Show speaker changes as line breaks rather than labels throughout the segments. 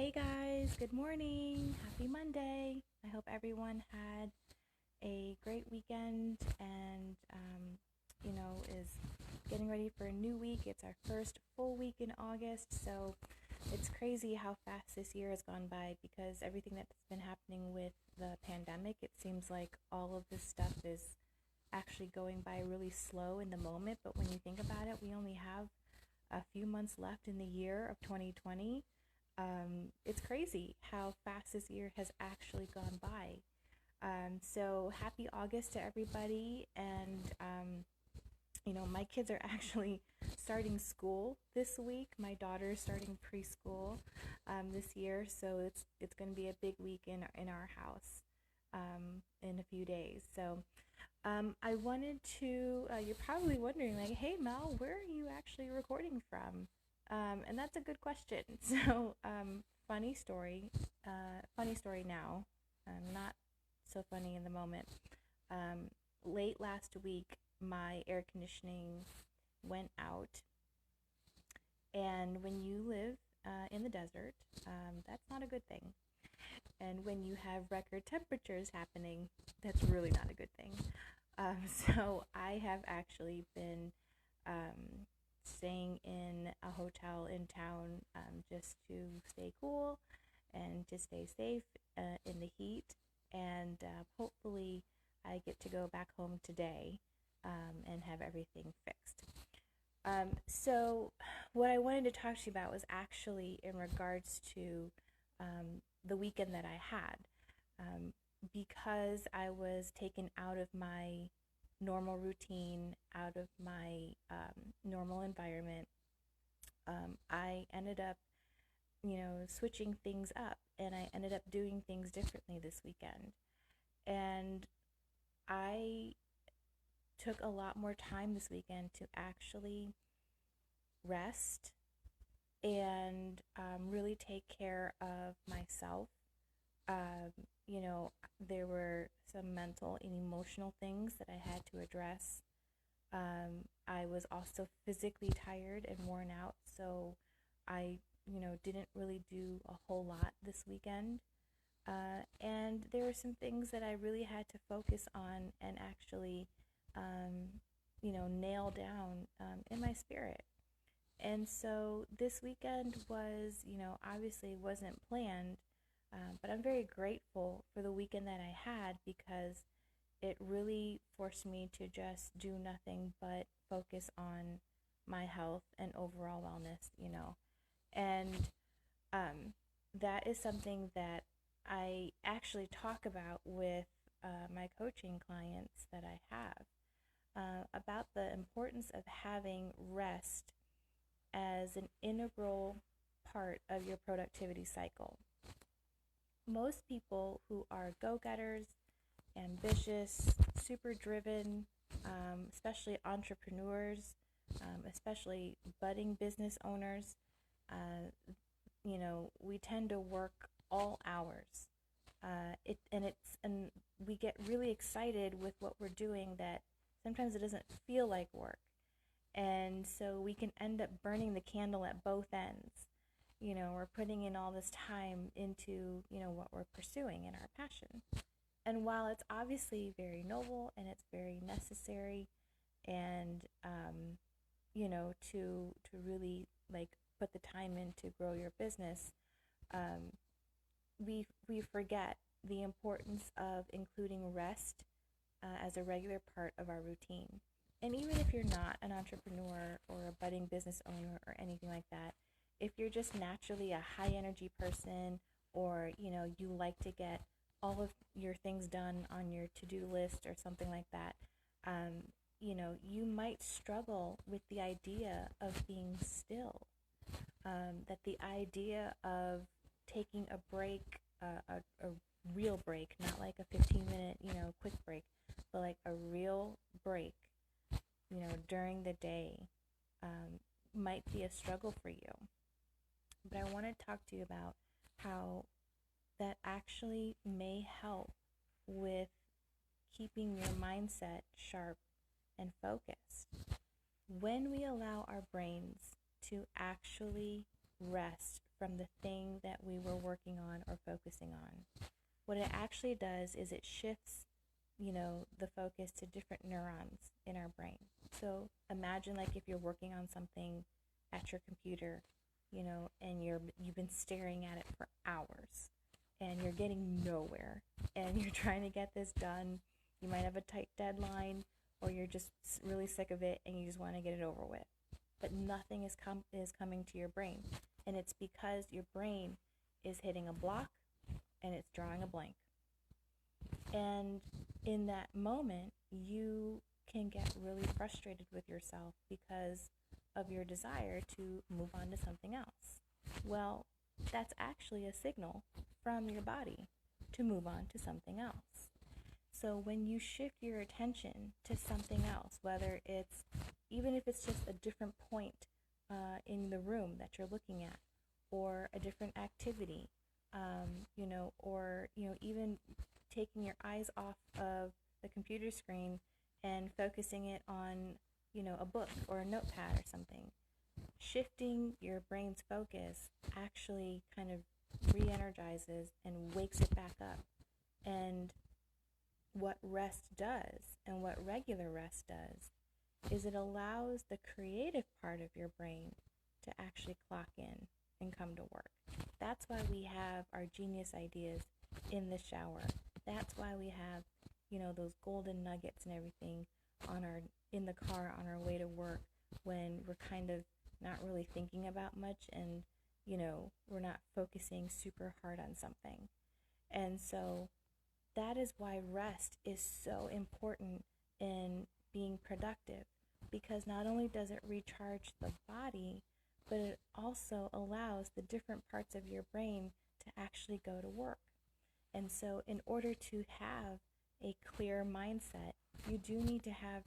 Hey guys, good morning. Happy Monday. I hope everyone had a great weekend and, is getting ready for a new week. It's our first full week in August, so it's crazy how fast this year has gone by because everything that's been happening with the pandemic, it seems like all of this stuff is actually going by really slow in the moment. But when you think about it, we only have a few months left in the year of 2020. It's crazy how fast this year has actually gone by. So happy August to everybody. And, my kids are actually starting school this week. My daughter's starting preschool this year. So it's going to be a big week in our house in a few days. So I wanted to, you're probably wondering, like, hey, Mel, where are you actually recording from? And that's a good question. So, funny story now, not so funny in the moment. Late last week, my air conditioning went out. And when you live in the desert, that's not a good thing. And when you have record temperatures happening, that's really not a good thing. So I have actually been staying in a hotel in town just to stay cool and to stay safe in the heat. And hopefully I get to go back home today and have everything fixed. So what I wanted to talk to you about was actually in regards to the weekend that I had. Because I was taken out of my normal routine, out of my normal environment, I ended up, switching things up, and I ended up doing things differently this weekend. And I took a lot more time this weekend to actually rest and really take care of myself. There were some mental and emotional things that I had to address. I was also physically tired and worn out, so I, didn't really do a whole lot this weekend. And there were some things that I really had to focus on and actually, nail down in my spirit. And so this weekend was, obviously wasn't planned, but I'm very grateful for the weekend that I had because it really forced me to just do nothing but focus on my health and overall wellness. And that is something that I actually talk about with my coaching clients that I have about the importance of having rest as an integral part of your productivity cycle. Most people who are go-getters, ambitious, super driven, especially entrepreneurs, especially budding business owners, we tend to work all hours. And we get really excited with what we're doing that sometimes it doesn't feel like work. And so we can end up burning the candle at both ends. We're putting in all this time into, what we're pursuing and our passion. And while it's obviously very noble and it's very necessary and, to really like put the time in to grow your business, we forget the importance of including rest as a regular part of our routine. And even if you're not an entrepreneur or a budding business owner or anything like that, if you're just naturally a high energy person or, you like to get all of your things done on your to-do list or something like that, you might struggle with the idea of being still. That the idea of taking a break, a real break, not like a 15-minute, quick break, but like a real break, during the day, might be a struggle for you. But I want to talk to you about how that actually may help with keeping your mindset sharp and focused. When we allow our brains to actually rest from the thing that we were working on or focusing on. What it actually does is it shifts, the focus to different neurons in our brain. So imagine like if you're working on something at your computer, and you've been staring at it for hours and you're getting nowhere and you're trying to get this done. You might have a tight deadline, or you're just really sick of it and you just want to get it over with. But nothing is coming to your brain. And it's because your brain is hitting a block and it's drawing a blank. And in that moment, you can get really frustrated with yourself because of your desire to move on to something else. Well, that's actually a signal from your body to move on to something else. So when you shift your attention to something else, even if it's just a different point in the room that you're looking at, or a different activity, or even taking your eyes off of the computer screen and focusing it on, a book or a notepad or something. Shifting your brain's focus actually kind of re-energizes and wakes it back up. And what rest does, and what regular rest does, is it allows the creative part of your brain to actually clock in and come to work. That's why we have our genius ideas in the shower. That's why we have, those golden nuggets and everything in the car on our way to work, when we're kind of not really thinking about much and, we're not focusing super hard on something. And so that is why rest is so important in being productive, because not only does it recharge the body, but it also allows the different parts of your brain to actually go to work. And so in order to have a clear mindset, you do need to have,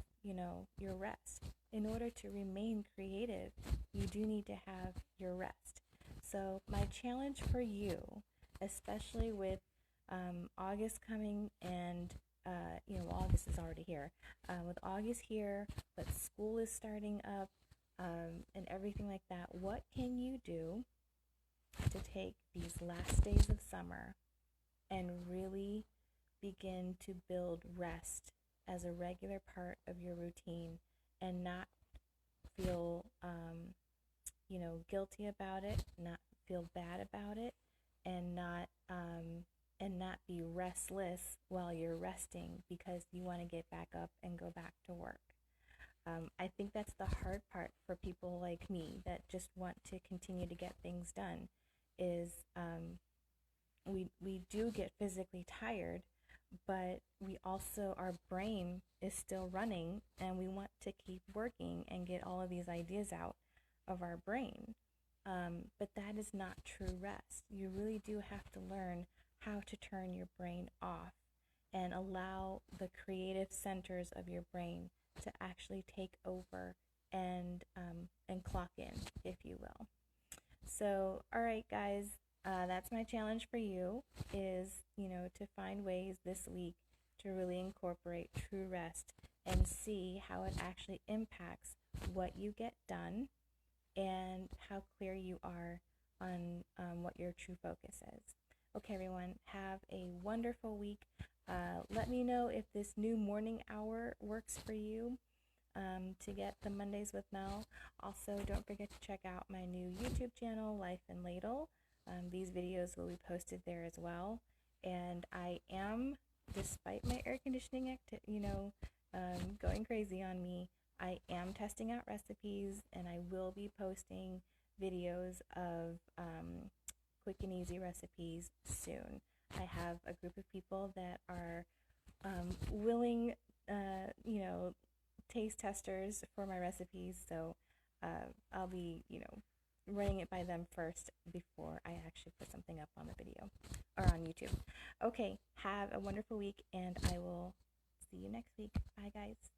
your rest. In order to remain creative, you do need to have your rest. So my challenge for you, especially with August coming, and August is already here. With August here, but school is starting up, and everything like that, what can you do to take these last days of summer and really begin to build rest as a regular part of your routine, and not feel guilty about it, not feel bad about it, and not be restless while you're resting because you want to get back up and go back to work. I think that's the hard part for people like me that just want to continue to get things done, is we do get physically tired, but our brain is still running, and we want to keep working and get all of these ideas out of our brain. But that is not true rest. You really do have to learn how to turn your brain off and allow the creative centers of your brain to actually take over and clock in, if you will. So, all right, guys, that's my challenge for you, is, to find ways this week to really incorporate true rest and see how it actually impacts what you get done and how clear you are on what your true focus is. Okay, everyone, have a wonderful week. Let me know if this new morning hour works for you, to get the Mondays with Mel. Also, don't forget to check out my new YouTube channel, Life and Ladle. These videos will be posted there as well. And I am, despite my air conditioning going crazy on me, I am testing out recipes, and I will be posting videos of quick and easy recipes soon. I have a group of people that are willing, taste testers for my recipes, so I'll be, running it by them first before I actually put something up on the video or on YouTube. Okay, have a wonderful week, and I will see you next week. Bye, guys.